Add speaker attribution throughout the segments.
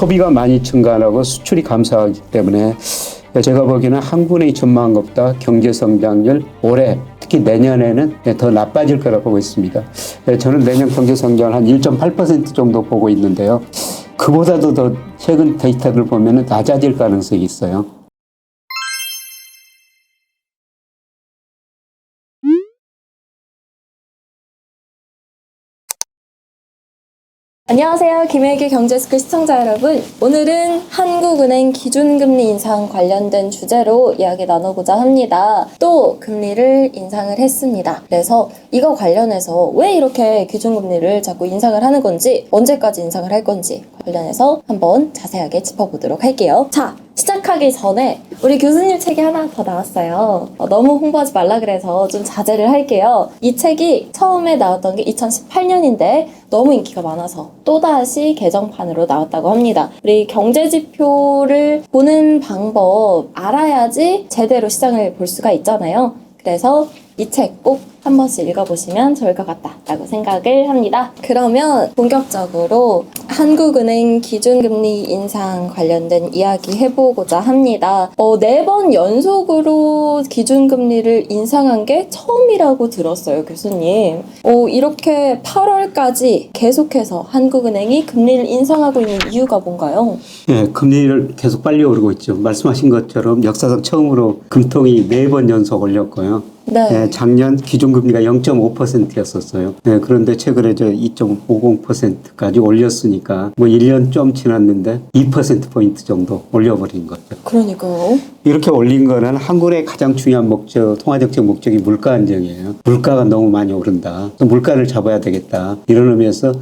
Speaker 1: 소비가 많이 증가하고 수출이 감소하기 때문에 제가 보기에는 한국은행이 전망한 것보다 경제 성장률 올해 특히 내년에는 더 나빠질 거라고 보고 있습니다. 저는 내년 경제 성장을 한 1.8% 정도 보고 있는데요. 그보다도 더 최근 데이터를 보면 낮아질 가능성이 있어요.
Speaker 2: 안녕하세요. 김혜기 경제스쿨 시청자 여러분. 오늘은 한국은행 기준금리 인상 관련된 주제로 이야기 나누고자 합니다. 또 금리를 인상을 했습니다. 그래서 이거 관련해서 왜 이렇게 기준금리를 자꾸 인상을 하는 건지, 언제까지 인상을 할 건지 관련해서 한번 자세하게 짚어보도록 할게요. 자, 시작하기 전에 우리 교수님 책이 하나 더 나왔어요. 너무 홍보하지 말라 그래서 좀 자제를 할게요. 이 책이 처음에 나왔던 게 2018년인데 너무 인기가 많아서 또다시 개정판으로 나왔다고 합니다. 우리 경제지표를 보는 방법 알아야지 제대로 시장을 볼 수가 있잖아요. 그래서 이 책 꼭 한 번씩 읽어보시면 좋을 것 같다라고 생각을 합니다. 그러면 본격적으로 한국은행 기준금리 인상 관련된 이야기 해보고자 합니다. 4번 연속으로 기준금리를 인상한 게 처음이라고 들었어요, 교수님. 이렇게 8월까지 계속해서 한국은행이 금리를 인상하고 있는 이유가 뭔가요?
Speaker 1: 예, 금리를 계속 빨리 오르고 있죠. 말씀하신 것처럼 역사상 처음으로 금통이 4번 연속 올렸고요.
Speaker 2: 네.
Speaker 1: 작년 기준금리가 0.5%였었어요. 그런데 최근에 2.50%까지 올렸으니까 1년 좀 지났는데 2%포인트 정도 올려버린 거죠.
Speaker 2: 그러니까요.
Speaker 1: 이렇게 올린 거는 한국의 가장 중요한 목적, 통화정책 목적이 물가 안정이에요. 물가가 너무 많이 오른다. 물가를 잡아야 되겠다. 이런 의미에서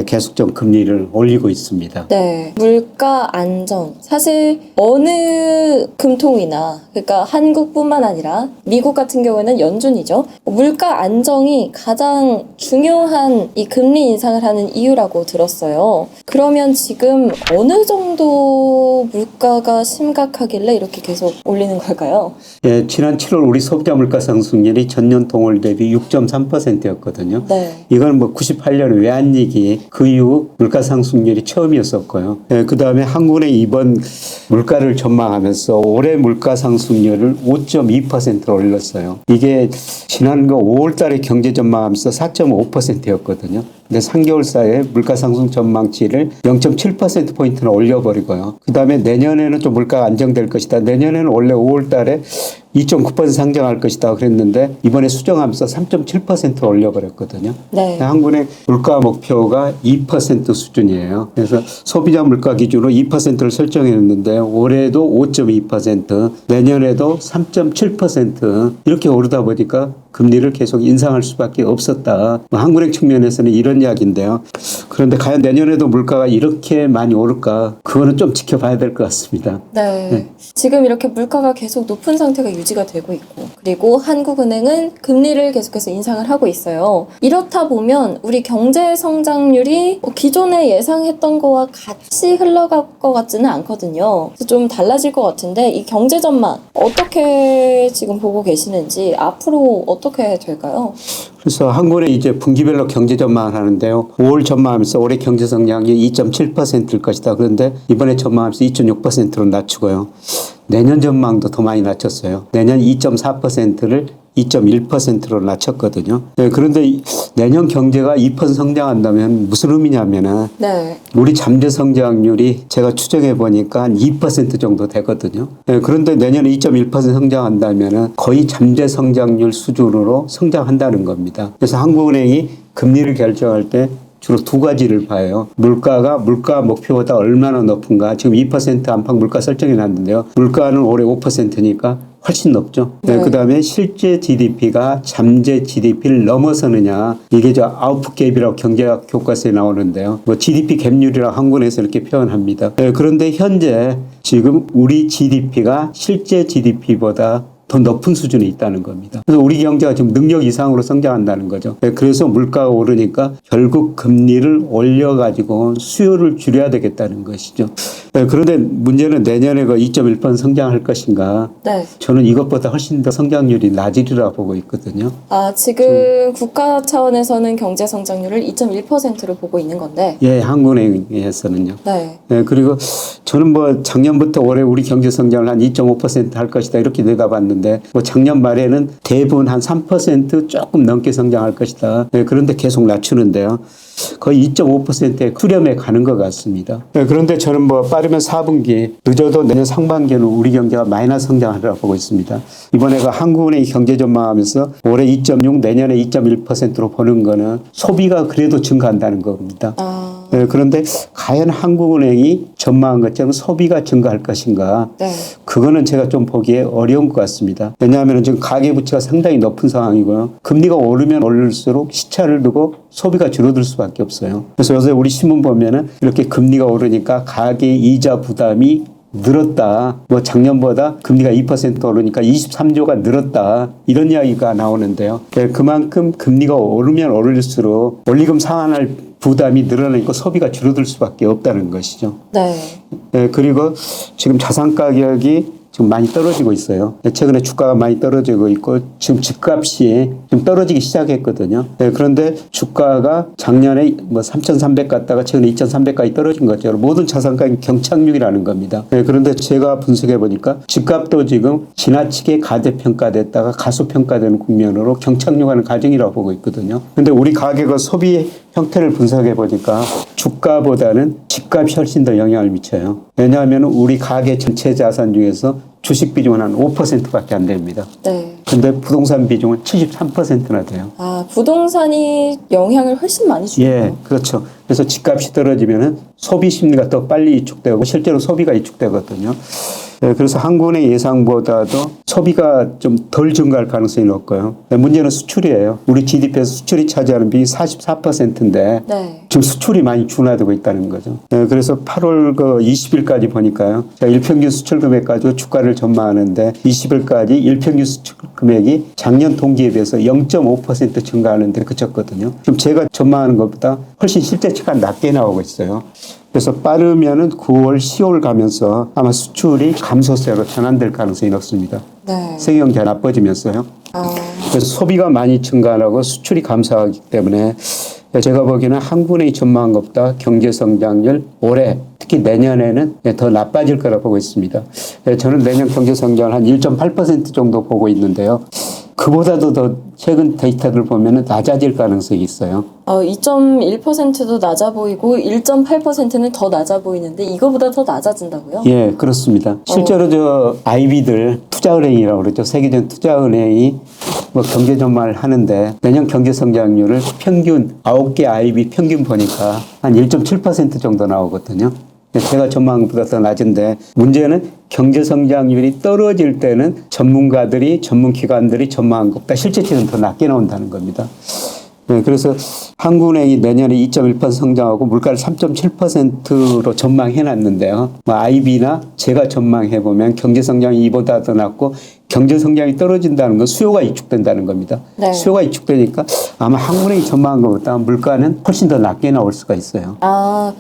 Speaker 1: 계속 좀 금리를 올리고 있습니다.
Speaker 2: 네. 물가 안정. 사실 어느 금통이나, 그러니까 한국뿐만 아니라 미국 같은 경우에는 연준이죠. 물가 안정이 가장 중요한 이 금리 인상을 하는 이유라고 들었어요. 그러면 지금 어느 정도 물가가 심각하길래 이렇게 계속 올리는 걸까요?
Speaker 1: 예, 지난 7월 우리 소비자 물가 상승률이 전년 동월 대비 6.3%였거든요.
Speaker 2: 네.
Speaker 1: 이건 98년 외환위기 그 이후 물가 상승률이 처음이었었고요. 그 다음에 한국은행이 이번 물가를 전망하면서 올해 물가 상승률을 5.2%로 올렸어요. 이게 지난 5월 달에 경제 전망하면서 4.5%였거든요. 근데 3개월 사이에 물가 상승 전망치를 0.7%포인트나 올려버리고요. 그 다음에 내년에는 좀 물가가 안정될 것이다. 내년에는 원래 5월 달에 2.9% 상승할 것이다 그랬는데 이번에 수정하면서 3.7%로 올려버렸거든요.
Speaker 2: 네.
Speaker 1: 한국의 물가 목표가 2% 수준이에요. 그래서 소비자 물가 기준으로 2%를 설정했는데 올해도 5.2%, 내년에도 3.7% 이렇게 오르다 보니까 금리를 계속 인상할 수밖에 없었다. 한국은행 측면에서는 이런 이야기인데요. 그런데 과연 내년에도 물가가 이렇게 많이 오를까? 그거는 좀 지켜봐야 될 것 같습니다.
Speaker 2: 네. 지금 이렇게 물가가 계속 높은 상태가 유지가 되고 있고, 그리고 한국은행은 금리를 계속해서 인상을 하고 있어요. 이렇다 보면 우리 경제 성장률이 기존에 예상했던 거와 같이 흘러갈 것 같지는 않거든요. 그래서 좀 달라질 것 같은데 이 경제 전망 어떻게 지금 보고 계시는지, 앞으로 어떻게 될까요?
Speaker 1: 그래서 한국은행이 이제 분기별로 경제 전망을 하는데요. 5월 전망하면서 올해 경제 성장률이 2.7%일 것이다. 그런데 이번에 전망하면서 2.6%로 낮추고요. 내년 전망도 더 많이 낮췄어요. 내년 2.4%를 2.1%로 낮췄거든요. 그런데 내년 경제가 2% 성장한다면 무슨 의미냐면은
Speaker 2: 네.
Speaker 1: 우리 잠재 성장률이 제가 추정해 보니까 한 2% 정도 되거든요. 그런데 내년에 2.1% 성장한다면은 거의 잠재 성장률 수준으로 성장한다는 겁니다. 그래서 한국은행이 금리를 결정할 때 주로 두 가지를 봐요. 물가 목표보다 얼마나 높은가. 지금 2% 안팎 물가 설정해 놨는데요. 물가는 올해 5%니까 훨씬 높죠.
Speaker 2: 네.
Speaker 1: 그 다음에 실제 GDP가 잠재 GDP를 넘어서느냐. 이게 아웃풋 갭이라고 경제학 교과서에 나오는데요. GDP 갭률이라고 한국에서 이렇게 표현합니다. 그런데 현재 지금 우리 GDP가 실제 GDP보다 더 높은 수준에 있다는 겁니다. 그래서 우리 경제가 지금 능력 이상으로 성장한다는 거죠. 그래서 물가가 오르니까 결국 금리를 올려가지고 수요를 줄여야 되겠다는 것이죠. 그런데 문제는 내년에 그 2.1% 성장할 것인가.
Speaker 2: 네.
Speaker 1: 저는 이것보다 훨씬 더 성장률이 낮으리라 보고 있거든요.
Speaker 2: 지금 국가 차원에서는 경제 성장률을 2.1%로 보고 있는 건데.
Speaker 1: 예, 한국은행에서는요.
Speaker 2: 네.
Speaker 1: 그리고 저는 뭐 작년부터 올해 우리 경제 성장을 한 2.5%할 것이다 이렇게 내다봤는데 뭐 작년 말에는 대부분 한 3% 조금 넘게 성장할 것이다. 그런데 계속 낮추는데요. 거의 2.5%에 수렴해 가는 것 같습니다. 그런데 저는 뭐 빠르면 4분기, 늦어도 내년 상반기에는 우리 경제가 마이너스 성장하리라 보고 있습니다. 이번에 그 한국은행이 경제 전망하면서 올해 2.6, 내년에 2.1%로 보는 거는 소비가 그래도 증가한다는 겁니다. 그런데 과연 한국은행이 전망한 것처럼 소비가 증가할 것인가?
Speaker 2: 네.
Speaker 1: 그거는 제가 좀 보기에 어려운 것 같습니다. 왜냐하면 지금 가계부채가 상당히 높은 상황이고요. 금리가 오르면 오를수록 시차를 두고 소비가 줄어들 수밖에 없어요. 그래서 요새 우리 신문 보면은 이렇게 금리가 오르니까 가계 이자 부담이 늘었다. 뭐 작년보다 금리가 2% 오르니까 23조가 늘었다. 이런 이야기가 나오는데요. 그만큼 금리가 오르면 오를수록 원리금 상환할 부담이 늘어나니까 소비가 줄어들 수밖에 없다는 것이죠.
Speaker 2: 네.
Speaker 1: 그리고 지금 자산 가격이 지금 많이 떨어지고 있어요. 최근에 주가가 많이 떨어지고 있고 지금 집값이 좀 떨어지기 시작했거든요. 그런데 주가가 작년에 뭐 3,300 갔다가 최근에 2,300까지 떨어진 것처럼 모든 자산 가격이 경착륙이라는 겁니다. 그런데 제가 분석해 보니까 집값도 지금 지나치게 가대평가됐다가 가소평가되는 국면으로 경착륙하는 과정이라고 보고 있거든요. 그런데 우리 가계가 소비 형태를 분석해 보니까 주가보다는 집값이 훨씬 더 영향을 미쳐요. 왜냐하면 우리 가계 전체 자산 중에서 주식 비중은 한 5%밖에 안 됩니다.
Speaker 2: 네.
Speaker 1: 근데 부동산 비중은 73%나 돼요.
Speaker 2: 부동산이 영향을 훨씬 많이 주네요.
Speaker 1: 예, 그렇죠. 그래서 집값이 떨어지면은 소비 심리가 더 빨리 위축되고 실제로 소비가 위축되거든요. 그래서 한국은행 예상보다도 소비가 좀 덜 증가할 가능성이 높고요. 문제는 수출이에요. 우리 GDP에서 수출이 차지하는 비율이 44%인데
Speaker 2: 네.
Speaker 1: 지금 수출이 많이 둔화되고 있다는 거죠. 그래서 8월 20일까지 보니까요. 제가 일평균 수출 금액 가지고 주가를 전망하는데 20일까지 일평균 수출 금액이 작년 동기에 비해서 0.5% 증가하는 데 그쳤거든요. 지금 제가 전망하는 것보다 훨씬 실제치가 낮게 나오고 있어요. 그래서 빠르면은 9월, 10월 가면서 아마 수출이 감소세로 전환될 가능성이 높습니다.
Speaker 2: 네.
Speaker 1: 세계 경제가 나빠지면서요. 그래서 소비가 많이 증가하고 수출이 감소하기 때문에 제가 보기에는 한국은행이 전망한 것보다 경제 성장률 올해 특히 내년에는 더 나빠질 거라 보고 있습니다. 저는 내년 경제 성장을 한 1.8% 정도 보고 있는데요. 그보다도 더 최근 데이터를 보면 낮아질 가능성이 있어요.
Speaker 2: 2.1%도 낮아 보이고 1.8%는 더 낮아 보이는데 이거보다 더 낮아진다고요?
Speaker 1: 예, 그렇습니다. 실제로 저 IB들 투자은행이라고 그러죠. 세계적 투자은행이 뭐 경제 전망을 하는데 내년 경제 성장률을 평균 9개 IB 평균 보니까 한 1.7% 정도 나오거든요. 제가 전망한 것보다 더 낮은데 문제는 경제 성장률이 떨어질 때는 전문가들이 전문기관들이 전망한 것보다 실제치는 더 낮게 나온다는 겁니다. 그래서 한국은행이 내년에 2.1% 성장하고 물가를 3.7%로 전망해놨는데요. 뭐 IB나 제가 전망해보면 경제 성장이 이보다 더 낮고 경제 성장이 떨어진다는 건 수요가 위축된다는 겁니다.
Speaker 2: 네.
Speaker 1: 수요가 위축되니까 아마 한국은행이 전망한 것보다 물가는 훨씬 더 낮게 나올 수가 있어요.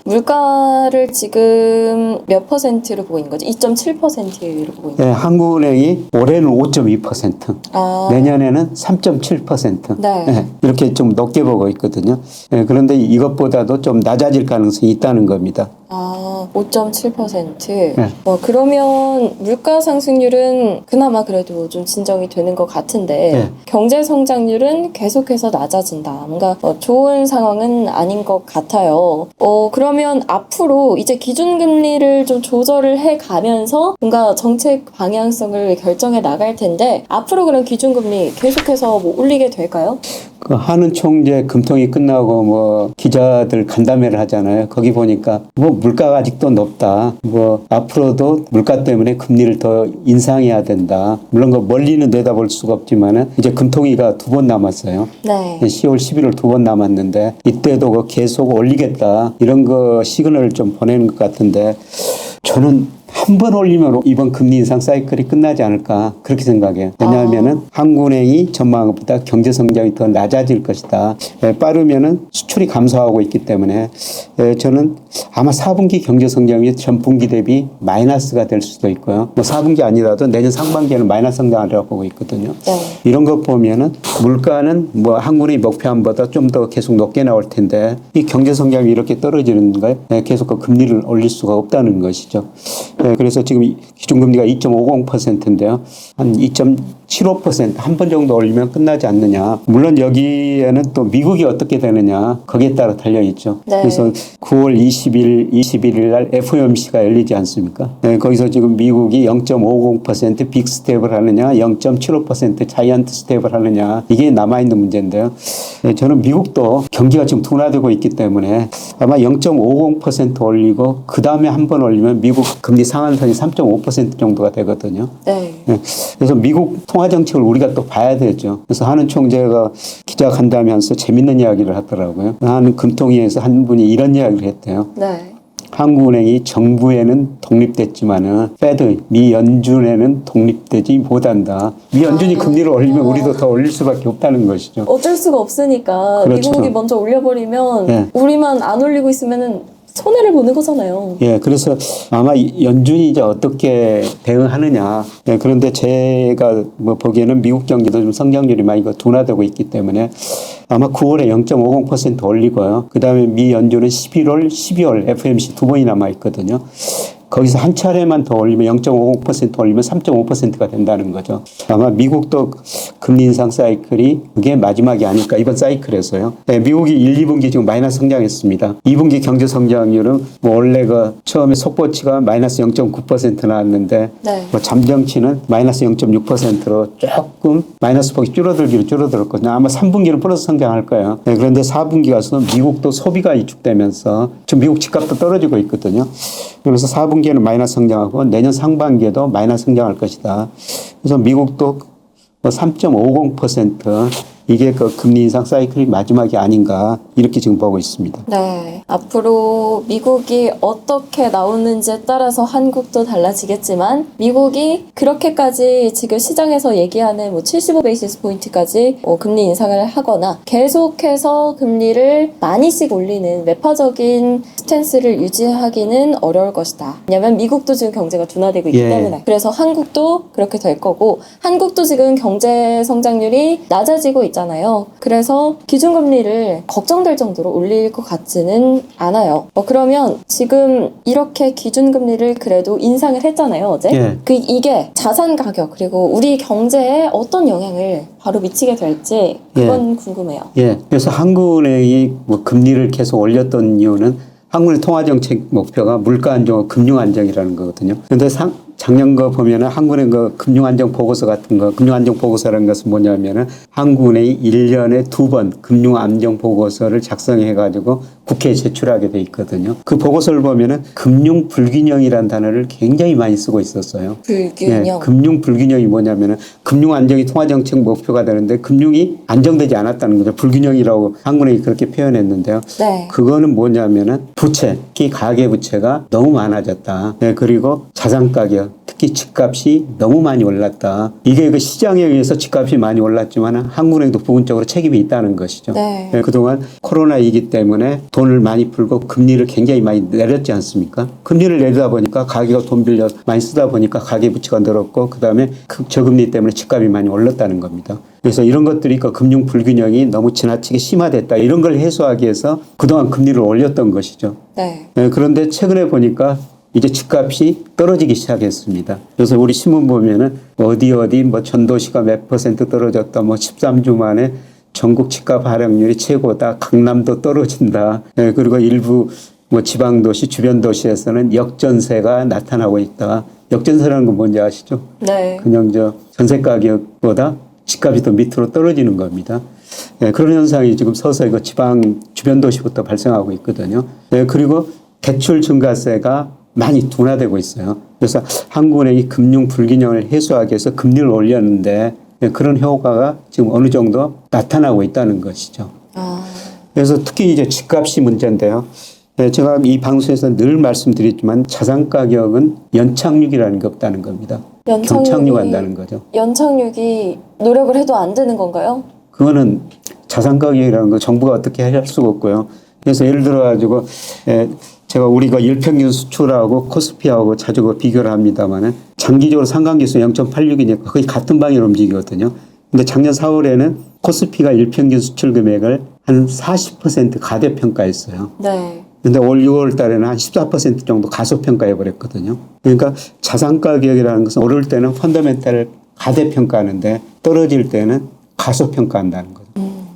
Speaker 2: 물가를 지금 몇 퍼센트로 보고 있는 거죠? 2.7%로 보고 있는
Speaker 1: 네, 한국은행이 올해는 5.2%, 내년에는 3.7%.
Speaker 2: 네.
Speaker 1: 이렇게 좀 높게 보고 있거든요. 그런데 이것보다도 좀 낮아질 가능성이 있다는 겁니다.
Speaker 2: 5.7%.
Speaker 1: 네.
Speaker 2: 그러면 물가 상승률은 그나마 그래도 좀 진정이 되는 것 같은데
Speaker 1: 네.
Speaker 2: 경제 성장률은 계속해서 낮아진다. 뭔가 좋은 상황은 아닌 것 같아요. 그러면 앞으로 이제 기준금리를 좀 조절을 해 가면서 뭔가 정책 방향성을 결정해 나갈 텐데 앞으로 그럼 기준금리 계속해서 뭐 올리게 될까요?
Speaker 1: 그 한은 총재 금통이 끝나고 뭐 기자들 간담회를 하잖아요. 거기 보니까 뭐 물가가 아직도 높다. 뭐 앞으로도 물가 때문에 금리를 더 인상해야 된다. 물론 그 멀리는 내다볼 수가 없지만은 이제 금통위가 2번 남았어요.
Speaker 2: 네.
Speaker 1: 10월, 11월 2번 남았는데 이때도 그 계속 올리겠다. 이런 거 시그널을 좀 보내는 것 같은데 저는 한 번 올리면 이번 금리 인상 사이클이 끝나지 않을까 그렇게 생각해요. 왜냐하면은 한국은행이 전망한 것보다 경제 성장이 더 낮아질 것이다. 빠르면은 수출이 감소하고 있기 때문에 저는 아마 4분기 경제 성장이 전분기 대비 마이너스가 될 수도 있고요. 뭐 4분기 아니라도 내년 상반기에는 마이너스 성장하려고 보고 있거든요.
Speaker 2: 네.
Speaker 1: 이런 거 보면은 물가는 뭐 한국의 목표안보다 좀 더 계속 높게 나올 텐데 이 경제 성장이 이렇게 떨어지는 거에 계속 그 금리를 올릴 수가 없다는 것이죠. 그래서 지금 기준금리가 2.50%인데요. 한 2.75% 한 번 정도 올리면 끝나지 않느냐. 물론 여기에는 또 미국이 어떻게 되느냐 거기에 따라 달려 있죠.
Speaker 2: 네.
Speaker 1: 그래서 9월 21일 날 FOMC가 열리지 않습니까? 거기서 지금 미국이 0.50% 빅 스텝을 하느냐 0.75% 자이언트 스텝을 하느냐 이게 남아있는 문제인데요. 저는 미국도 경기가 지금 둔화되고 있기 때문에 아마 0.50% 올리고 그 다음에 한 번 올리면 미국 금리 상한선이 3.5% 정도가 되거든요.
Speaker 2: 네.
Speaker 1: 그래서 미국 통화 정책을 우리가 또 봐야 되죠. 그래서 한은 총재가 기자간담회하면서 재밌는 이야기를 하더라고요. 한은 금통위에서 한 분이 이런 이야기를 했대요.
Speaker 2: 네.
Speaker 1: 한국은행이 정부에는 독립됐지만은 페드 미 연준에는 독립되지 못한다. 미 연준이 금리를 올리면 우리도 더 올릴 수밖에 없다는 것이죠.
Speaker 2: 어쩔 수가 없으니까
Speaker 1: 그렇죠.
Speaker 2: 미국이 먼저 올려버리면
Speaker 1: 네.
Speaker 2: 우리만 안 올리고 있으면은 손해를 보는 거잖아요.
Speaker 1: 예, 그래서 아마 연준이 이제 어떻게 대응하느냐. 예, 그런데 제가 뭐 보기에는 미국 경기도 좀 성장률이 많이 둔화되고 있기 때문에 아마 9월에 0.50% 올리고요. 그 다음에 미 연준은 11월, 12월 FOMC 두 번이 남아 있거든요. 거기서 한 차례만 더 올리면 0.50% 올리면 3.5%가 된다는 거죠. 아마 미국도 금리 인상 사이클이 그게 마지막이 아닐까 이번 사이클에서요. 네, 미국이 1, 2분기 지금 마이너스 성장했습니다. 2분기 경제 성장률은 뭐 원래가 처음에 속보치가 마이너스 0.9% 나왔는데
Speaker 2: 네.
Speaker 1: 뭐 잠정치는 마이너스 0.6%로 조금 마이너스 폭이 줄어들었거든요. 아마 3분기는 플러스 성장할 거예요. 네, 그런데 4분기 가서 미국도 소비가 위축되면서 지금 미국 집값도 떨어지고 있거든요. 그래서 4분기에는 마이너스 성장하고 내년 상반기에도 마이너스 성장할 것이다. 그래서 미국도 3.50% 이게 그 금리 인상 사이클이 마지막이 아닌가 이렇게 지금 보고 있습니다.
Speaker 2: 네. 앞으로 미국이 어떻게 나오는지에 따라서 한국도 달라지겠지만 미국이 그렇게까지 지금 시장에서 얘기하는 뭐 75베이시스 포인트까지 금리 인상을 하거나 계속해서 금리를 많이씩 올리는 매파적인 스탠스를 유지하기는 어려울 것이다. 왜냐하면 미국도 지금 경제가 둔화되고 있기 때문에. 그래서 한국도 그렇게 될 거고 한국도 지금 경제 성장률이 낮아지고 있잖아요. 그래서 기준금리를 걱정될 정도로 올릴 것 같지는 않아요. 그러면 지금 이렇게 기준금리를 그래도 인상을 했잖아요, 어제.
Speaker 1: 예.
Speaker 2: 이게 자산 가격 그리고 우리 경제에 어떤 영향을 바로 미치게 될지 그건 궁금해요.
Speaker 1: 예. 그래서 한국은행이 뭐 금리를 계속 올렸던 이유는 한국의 통화정책 목표가 물가 안정과 금융 안정이라는 거거든요. 그런데 작년 거 보면은 한국은행 그 금융안정 보고서 같은 거, 금융안정 보고서라는 것은 뭐냐면은 한국은행이 1년에 2번 금융안정 보고서를 작성해가지고 국회에 제출하게 돼 있거든요. 그 보고서를 보면은 금융 불균형이라는 단어를 굉장히 많이 쓰고 있었어요.
Speaker 2: 불균형.
Speaker 1: 예, 금융 불균형이 뭐냐면은 금융 안정이 통화정책 목표가 되는데 금융이 안정되지 않았다는 거죠. 불균형이라고 한국은행이 그렇게 표현했는데요.
Speaker 2: 네.
Speaker 1: 그거는 뭐냐면은 부채, 특히 가계부채가 너무 많아졌다. 네, 그리고 자산 가격, 특히 집값이 너무 많이 올랐다. 이게 그 시장에 의해서 집값이 많이 올랐지만 한국은행도 부분적으로 책임이 있다는 것이죠.
Speaker 2: 네.
Speaker 1: 네, 그동안 코로나이기 때문에 돈을 많이 풀고 금리를 굉장히 많이 내렸지 않습니까? 금리를 내리다 보니까 가게가 돈 빌려 많이 쓰다 보니까 가계부채가 늘었고 그다음에 저금리 때문에 집값이 많이 올랐다는 겁니다. 그래서 이런 것들이 그 금융 불균형이 너무 지나치게 심화됐다. 이런 걸 해소하기 위해서 그동안 금리를 올렸던 것이죠.
Speaker 2: 네.
Speaker 1: 네, 그런데 최근에 보니까 이제 집값이 떨어지기 시작했습니다. 그래서 우리 신문 보면은 어디 뭐 전도시가 몇 % 떨어졌다. 뭐 13주 만에 전국 집값 하락률이 최고다. 강남도 떨어진다. 네, 그리고 일부 뭐 지방도시, 주변 도시에서는 역전세가 나타나고 있다. 역전세라는 건 뭔지 아시죠?
Speaker 2: 네.
Speaker 1: 그냥 전세 가격보다 집값이 더 밑으로 떨어지는 겁니다. 네, 그런 현상이 지금 서서히 그 지방 주변 도시부터 발생하고 있거든요. 네, 그리고 대출 증가세가 많이 둔화되고 있어요. 그래서 한국은행이 금융 불균형을 해소하기 위해서 금리를 올렸는데 그런 효과가 지금 어느 정도 나타나고 있다는 것이죠.
Speaker 2: 아.
Speaker 1: 그래서 특히 이제 집값이 문제인데요. 네, 제가 이 방송에서 늘 말씀드렸지만 자산 가격은 연착륙이라는 게 없다는 겁니다. 경착륙한다는 거죠.
Speaker 2: 연착륙이 노력을 해도 안 되는 건가요?
Speaker 1: 그거는 자산 가격이라는 거 정부가 어떻게 할 수가 없고요. 그래서 예를 들어 가지고 제가 우리가 일평균 수출하고 코스피하고 자주 그 비교를 합니다만은 장기적으로 상관계수 0.86이니까 거의 같은 방향으로 움직이거든요. 근데 작년 4월에는 코스피가 일평균 수출 금액을 한 40% 가대평가했어요.
Speaker 2: 네.
Speaker 1: 근데 올 6월 달에는 한 14% 정도 가소평가해 버렸거든요. 그러니까 자산 가격이라는 것은 오를 때는 펀더멘탈을 가대평가하는데 떨어질 때는 가소평가한다는 거죠.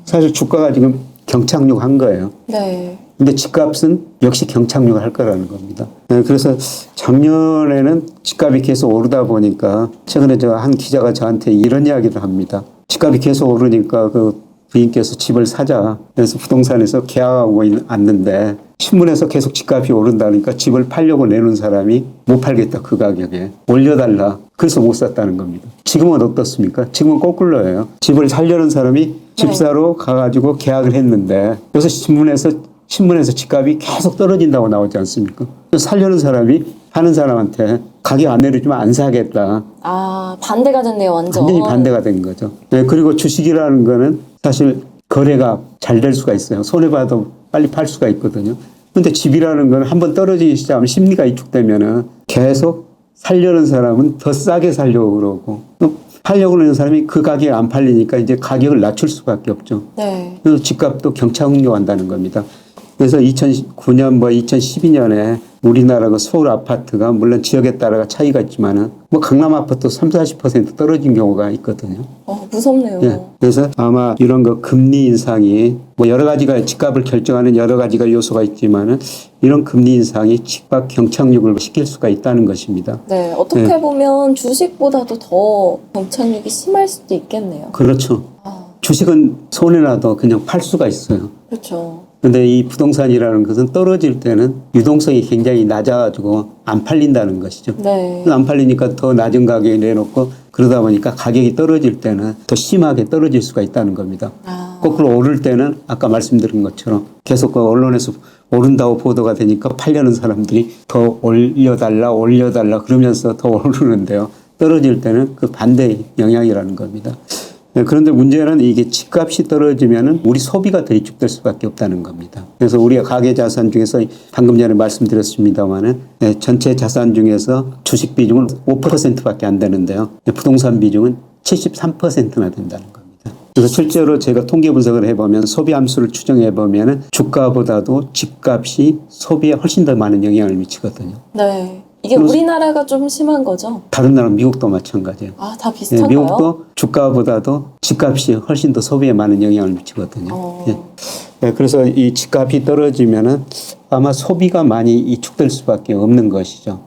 Speaker 1: 사실 주가가 지금 경착륙한 거예요.
Speaker 2: 네.
Speaker 1: 근데 집값은 역시 경착륙을 할 거라는 겁니다. 네, 그래서 작년에는 집값이 계속 오르다 보니까 최근에 저 한 기자가 저한테 이런 이야기를 합니다. 집값이 계속 오르니까 그 부인께서 집을 사자. 그래서 부동산에서 계약하고 왔는데 신문에서 계속 집값이 오른다니까 집을 팔려고 내놓은 사람이 못 팔겠다 그 가격에 올려달라. 그래서 못 샀다는 겁니다. 지금은 어떻습니까? 지금은 거꾸로예요. 집을 살려는 사람이 집사로 가가지고 계약을 했는데 그래서 신문에서 집값이 계속 떨어진다고 나오지 않습니까? 살려는 사람이 하는 사람한테 가격 안 내려주면 안 사겠다.
Speaker 2: 아, 반대가 됐네요, 완전.
Speaker 1: 완전히 반대가 된 거죠. 네, 그리고 주식이라는 거는 사실 거래가 잘 될 수가 있어요. 손해봐도 빨리 팔 수가 있거든요. 근데 집이라는 건 한번 떨어지기 시작하면 심리가 위축되면은 계속 살려는 사람은 더 싸게 살려고 그러고 또 팔려고 하는 사람이 그 가격에 안 팔리니까 이제 가격을 낮출 수밖에 없죠.
Speaker 2: 네.
Speaker 1: 그래서 집값도 경착륙한다는 겁니다. 그래서 2009년 2012년에 우리나라 서울 아파트가 물론 지역에 따라 차이가 있지만은 강남 아파트 30-40% 떨어진 경우가 있거든요.
Speaker 2: 무섭네요.
Speaker 1: 예. 그래서 아마 이런 거 금리 인상이 여러 가지가 집값을 결정하는 여러 가지가 요소가 있지만은 이런 금리 인상이 집값 경착륙을 시킬 수가 있다는 것입니다.
Speaker 2: 네, 어떻게 보면 주식보다도 더 경착륙이 심할 수도 있겠네요.
Speaker 1: 그렇죠. 주식은 손해나도 그냥 팔 수가 있어요.
Speaker 2: 그렇죠.
Speaker 1: 근데 이 부동산이라는 것은 떨어질 때는 유동성이 굉장히 낮아가지고 안 팔린다는 것이죠.
Speaker 2: 네.
Speaker 1: 안 팔리니까 더 낮은 가격에 내놓고 그러다 보니까 가격이 떨어질 때는 더 심하게 떨어질 수가 있다는 겁니다. 거꾸로 오를 때는 아까 말씀드린 것처럼 계속 그 언론에서 오른다고 보도가 되니까 팔려는 사람들이 더 올려달라 그러면서 더 오르는데요. 떨어질 때는 그 반대 영향이라는 겁니다. 네, 그런데 문제는 이게 집값이 떨어지면은 우리 소비가 더 위축될 수밖에 없다는 겁니다. 그래서 우리가 가계 자산 중에서 방금 전에 말씀드렸습니다만은 전체 자산 중에서 주식 비중은 5%밖에 안 되는데요. 부동산 비중은 73%나 된다는 겁니다. 그래서 실제로 제가 통계 분석을 해보면 소비 함수를 추정해 보면은 주가보다도 집값이 소비에 훨씬 더 많은 영향을 미치거든요.
Speaker 2: 네. 이게 우리나라가 좀 심한 거죠?
Speaker 1: 다른 나라 미국도 마찬가지예요.
Speaker 2: 아, 다 비슷한가요?
Speaker 1: 네, 미국도 주가보다도 집값이 훨씬 더 소비에 많은 영향을 미치거든요. 예. 네, 그래서 이 집값이 떨어지면은 아마 소비가 많이 위축될 수밖에 없는 것이죠.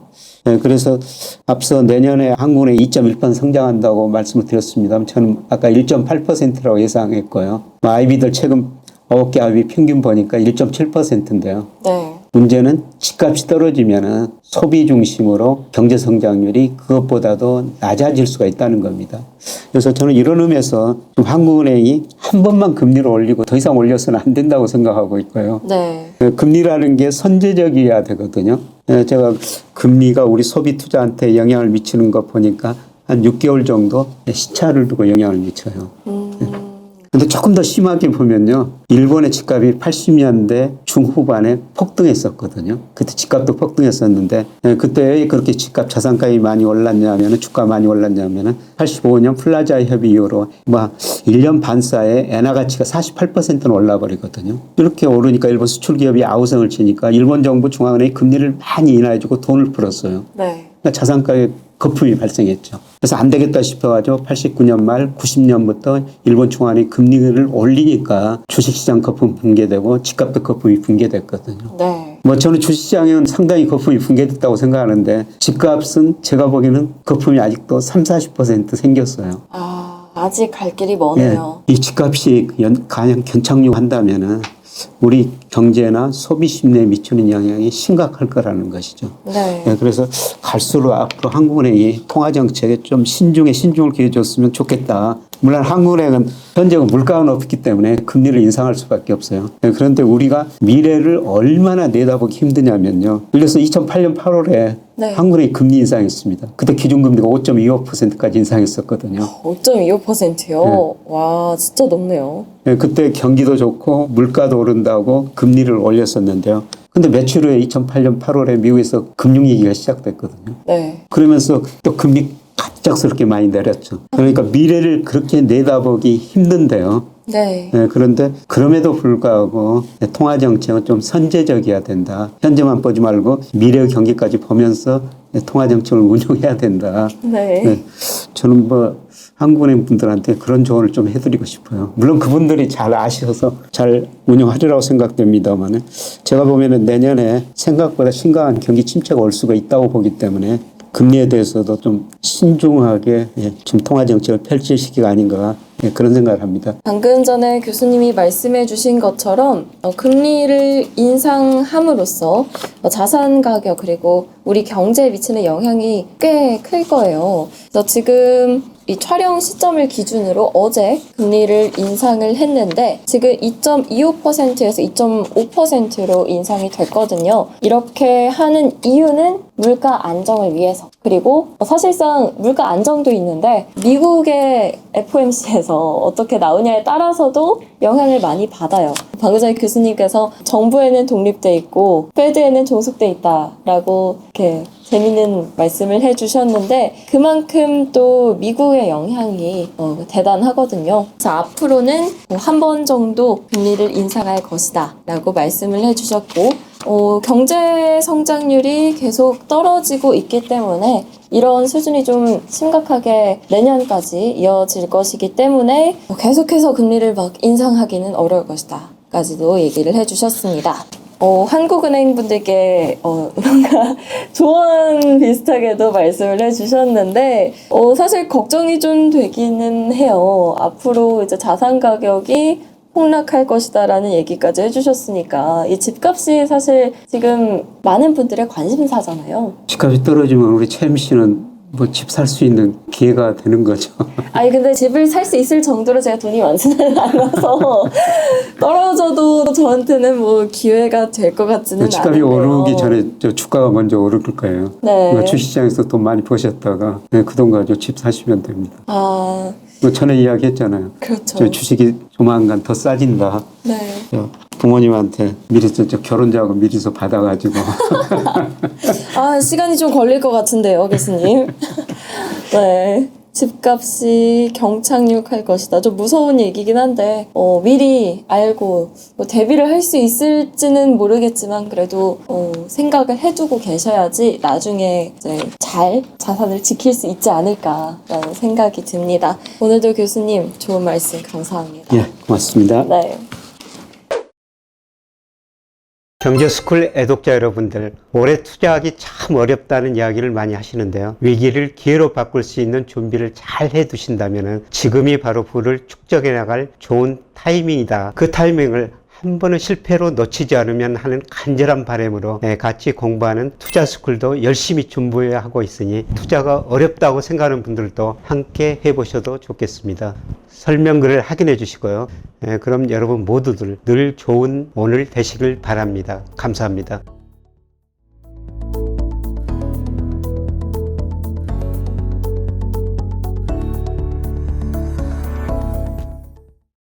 Speaker 1: 네, 그래서 앞서 내년에 한국은행이 2.1% 성장한다고 말씀을 드렸습니다. 저는 아까 1.8%라고 예상했고요. 아이비들 최근 9개 아이비 평균 보니까 1.7%인데요.
Speaker 2: 네.
Speaker 1: 문제는 집값이 떨어지면은 소비 중심으로 경제 성장률이 그것보다도 낮아질 수가 있다는 겁니다. 그래서 저는 이런 의미에서 좀 한국은행이 한 번만 금리를 올리고 더 이상 올려서는 안 된다고 생각하고 있고요.
Speaker 2: 네.
Speaker 1: 금리라는 게 선제적이어야 되거든요. 제가 금리가 우리 소비 투자한테 영향을 미치는 거 보니까 한 6개월 정도 시차를 두고 영향을 미쳐요. 근데 조금 더 심하게 보면요. 일본의 집값이 80년대 중후반에 폭등했었거든요. 그때 집값도 폭등했었는데 그때 왜 그렇게 집값 자산가격이 많이 올랐냐면 주가 많이 올랐냐면 85년 플라자 협의 이후로 1년 반 사이에 엔화 가치가 48%는 올라버리거든요. 이렇게 오르니까 일본 수출 기업이 아우성을 치니까 일본 정부 중앙은행이 금리를 많이 인하해주고 돈을 풀었어요.
Speaker 2: 네.
Speaker 1: 그러니까 자산가격 거품이 발생했죠. 그래서 안 되겠다 싶어가지고 89년 말 90년부터 일본 중앙은행이 금리를 올리니까 주식시장 거품 붕괴되고 집값도 거품이 붕괴됐거든요.
Speaker 2: 네.
Speaker 1: 저는 주식시장에는 상당히 거품이 붕괴됐다고 생각하는데 집값은 제가 보기에는 거품이 아직도 30-40% 생겼어요.
Speaker 2: 아직 갈 길이 머네요.
Speaker 1: 이 집값이 가장 견착륙한다면은 우리 경제나 소비 심리에 미치는 영향이 심각할 거라는 것이죠.
Speaker 2: 네.
Speaker 1: 그래서 갈수록 앞으로 한국은행이 통화정책에 좀 신중을 기해줬으면 좋겠다. 물론 한국은행은 현재 물가가 높기 때문에 금리를 인상할 수밖에 없어요. 그런데 우리가 미래를 얼마나 내다보기 힘드냐면요. 예를 들어서 2008년 8월에
Speaker 2: 네.
Speaker 1: 한국은행이 금리 인상했습니다. 그때 기준금리가 5.25%까지 인상했었거든요.
Speaker 2: 5.25%요? 와, 진짜 높네요.
Speaker 1: 그때 경기도 좋고 물가도 오른다고 금리를 올렸었는데요. 근데 며칠 후에 2008년 8월에 미국에서 금융위기가 시작됐거든요.
Speaker 2: 네.
Speaker 1: 그러면서 또 금리 갑작스럽게 많이 내렸죠. 그러니까 미래를 그렇게 내다보기 힘든데요.
Speaker 2: 네.
Speaker 1: 그런데 그럼에도 불구하고 통화정책은 좀 선제적이어야 된다. 현재만 보지 말고 미래 경기까지 보면서 통화정책을 운용해야 된다.
Speaker 2: 네.
Speaker 1: 저는 한국은행 분들한테 그런 조언을 좀 해드리고 싶어요. 물론 그분들이 잘 아셔서 잘 운영하리라고 생각됩니다만 제가 보면은 내년에 생각보다 심각한 경기 침체가 올 수가 있다고 보기 때문에 금리에 대해서도 좀 신중하게 지금 통화정책을 펼칠 시기가 아닌가 그런 생각을 합니다.
Speaker 2: 방금 전에 교수님이 말씀해 주신 것처럼 금리를 인상함으로써 자산 가격 그리고 우리 경제에 미치는 영향이 꽤 클 거예요. 그래서 지금 이 촬영 시점을 기준으로 어제 금리를 인상을 했는데 지금 2.25%에서 2.5%로 인상이 됐거든요. 이렇게 하는 이유는 물가 안정을 위해서 그리고 사실상 물가 안정도 있는데 미국의 FOMC에서 어떻게 나오냐에 따라서도 영향을 많이 받아요. 방금 전에 교수님께서 정부에는 독립돼 있고 패드에는 종속돼 있다라고 이렇게 재미있는 말씀을 해주셨는데 그만큼 또 미국의 영향이 대단하거든요. 그래서 앞으로는 한 번 정도 금리를 인상할 것이다 라고 말씀을 해주셨고 경제 성장률이 계속 떨어지고 있기 때문에 이런 수준이 좀 심각하게 내년까지 이어질 것이기 때문에 계속해서 금리를 막 인상하기는 어려울 것이다 까지도 얘기를 해주셨습니다. 한국은행 분들께 뭔가 조언 비슷하게도 말씀을 해주셨는데 사실 걱정이 좀 되기는 해요. 앞으로 이제 자산 가격이 폭락할 것이다라는 얘기까지 해주셨으니까 이 집값이 사실 지금 많은 분들의 관심사잖아요.
Speaker 1: 집값이 떨어지면 우리 채임 씨는 집 살 수 있는 기회가 되는 거죠.
Speaker 2: 아니 근데 집을 살 수 있을 정도로 제가 돈이 많지는 않아서 떨어져도 저한테는 기회가 될 것 같지는
Speaker 1: 집값이
Speaker 2: 않은데요.
Speaker 1: 오르기 전에 주가가 먼저 오를 거예요.
Speaker 2: 네.
Speaker 1: 그러니까 주식시장에서 돈 많이 버셨다가 그 돈 가지고 집 사시면 됩니다. 전에 이야기했잖아요.
Speaker 2: 그렇죠.
Speaker 1: 주식이 조만간 더 싸진다.
Speaker 2: 네.
Speaker 1: 부모님한테 미리 결혼 자금 미리서 받아가지고
Speaker 2: 시간이 좀 걸릴 것 같은데요, 교수님. 네. 집값이 경착륙할 것이다. 좀 무서운 얘기긴 한데 미리 알고 대비를 할 수 있을지는 모르겠지만 그래도 생각을 해두고 계셔야지 나중에 이제 잘 자산을 지킬 수 있지 않을까라는 생각이 듭니다. 오늘도 교수님 좋은 말씀 감사합니다.
Speaker 1: 예, 고맙습니다.
Speaker 2: 네.
Speaker 1: 경제스쿨 애독자 여러분들, 올해 투자하기 참 어렵다는 이야기를 많이 하시는데요. 위기를 기회로 바꿀 수 있는 준비를 잘 해두신다면 지금이 바로 부를 축적해 나갈 좋은 타이밍이다. 그 타이밍을 한 번은 실패로 놓치지 않으면 하는 간절한 바람으로 같이 공부하는 투자스쿨도 열심히 준비하고 있으니 투자가 어렵다고 생각하는 분들도 함께 해보셔도 좋겠습니다. 설명글을 확인해 주시고요. 그럼 여러분 모두들 늘 좋은 오늘 되시길 바랍니다. 감사합니다.